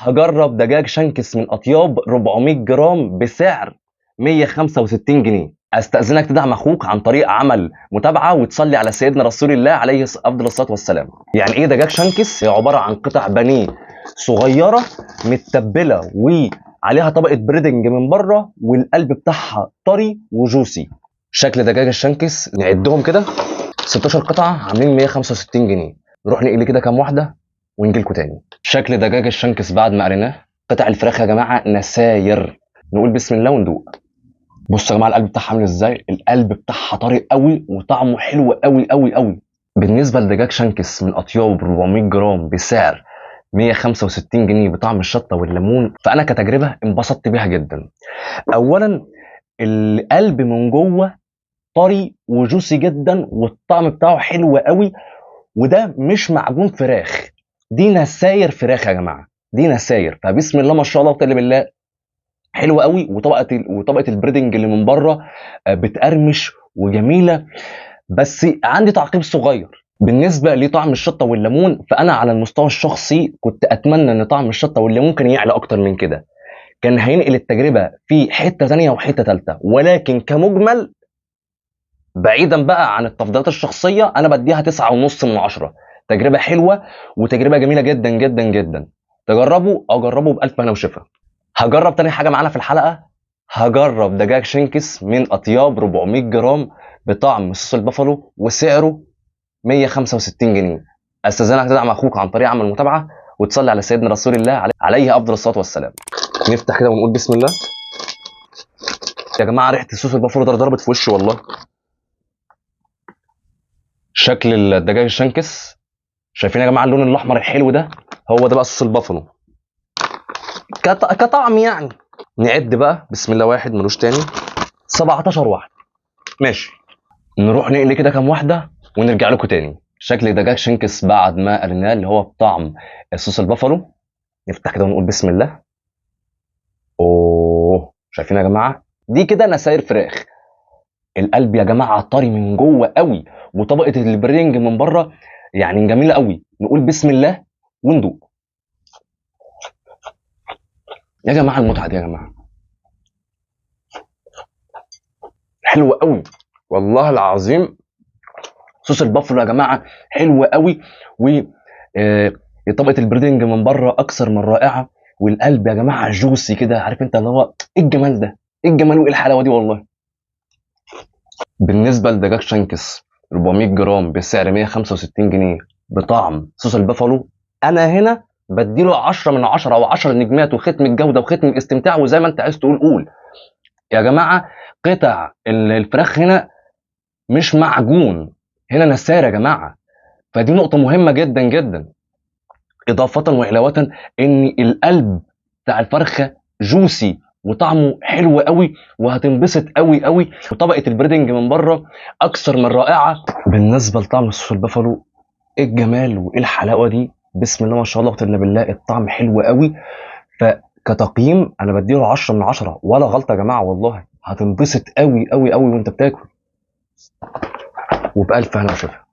هجرب دجاج شانكس من اطياب 400 جرام بسعر 165 جنيه. استاذنك تدعم اخوك عن طريق عمل متابعه وتصلي على سيدنا رسول الله عليه افضل الصلاه والسلام. يعني ايه دجاج شانكس؟ هي عباره عن قطع بانيه صغيره متبله وعليها طبقه بريدنج من بره، والقلب بتاعها طري وجوسي. شكل دجاج الشانكس نعدهم كده، 16 قطعه عاملين 165 جنيه. نروح نقلي كده كام واحده ونجي لكم تاني. شكل دجاج الشانكس بعد ما قريناه، قطع الفراخ يا جماعه نساير. نقول بسم الله وندوق. بصوا يا جماعه القلب بتاعها عامل ازاي. القلب بتاعها طري قوي وطعمه حلو قوي قوي قوي. بالنسبه لدجاج شانكس من اطياب 400 جرام بسعر 165 جنيه بطعم الشطه والليمون، فانا كتجربه انبسطت بيها جدا. اولا القلب من جوه طري وجوسي جدا، والطعم بتاعه حلو قوي. وده مش معجون فراخ، دي نساير فراخ يا جماعه، دي نساير. فبسم الله ما شاء الله وتعالى بالله، حلوه قوي. وطبقه البريدنج اللي من بره بتقرمش وجميله. بس عندي تعقيب صغير بالنسبه لطعم الشطه والليمون. فانا على المستوى الشخصي كنت اتمنى ان طعم الشطه والليمون كان يعلى اكتر من كده، كان هينقل التجربه في حته ثانيه وحته ثالثه. ولكن كمجمل، بعيدا بقى عن التفضيلات الشخصيه، انا بديها 9.5 من 10. تجربه حلوه وتجربه جميله جدا جدا جدا. تجربوا او جربوا بالف هنا وشفا. هجرب تاني حاجه معانا في الحلقه، هجرب دجاج شنكس من اطياب 400 جرام بطعم صوص البافالو وسعره 165 جنيه. استاذنك تدعم اخوك عن طريق عمل متابعه وتصلي على سيدنا رسول الله عليه افضل الصلاه والسلام. نفتح كده ونقول بسم الله. يا جماعه ريحه صوص البافالو ده ضربت في وشي والله. شكل الدجاج الشنكس، شايفين يا جماعه اللون الاحمر الحلو ده؟ هو ده بقى صوص البافالو كطعم يعني. نعد بقى بسم الله، واحد ملوش تاني، 17 واحده. ماشي، نروح نقلي كده كام واحده ونرجع لكم تاني. شكل دجاج شنكس بعد ما قلناه اللي هو بطعم صوص البافالو. نفتح كده ونقول بسم الله. اوه، شايفين يا جماعه؟ دي كده نساير فراخ. القلب يا جماعه طري من جوه قوي، وطبقه البرينج من بره يعني جميله قوي. نقول بسم الله وندوق. يا جماعه المتعه دي يا جماعه حلوه قوي والله العظيم. صوص البافلو يا جماعه حلو قوي، و طبقه البريدنج من بره اكثر من رائعه. والقلب يا جماعه جوسي كده، عارف انت اللي هو ايه الجمال ده، ايه الجمال وايه الحلاوه دي والله. بالنسبه لدجاج شانكس 400 جرام بسعر 165 جنيه بطعم صوص البافلو، انا هنا بديله 10 من 10 او 10 نجمات، وختم الجوده وختم الاستمتاع، وزي ما انت عايز تقول قول. يا جماعه قطع الفراخ هنا مش معجون، هنا نسار يا جماعه. فدي نقطه مهمه جدا جدا. اضافه وعلاوه ان القلب بتاع الفرخه جوسي وطعمه حلو قوي، وهتنبسط قوي قوي. وطبقه البريدنج من بره اكثر من رائعه. بالنسبه لطعم صوص البافالو، ايه الجمال وايه الحلاوه دي. بسم الله ما شاء الله وتعالى بالله، الطعم حلو قوي. فكتقييم انا بديله 10 من 10 ولا غلطه يا جماعه والله. هتنبسط قوي قوي قوي وانت بتاكل. وبألف هنا وشفا.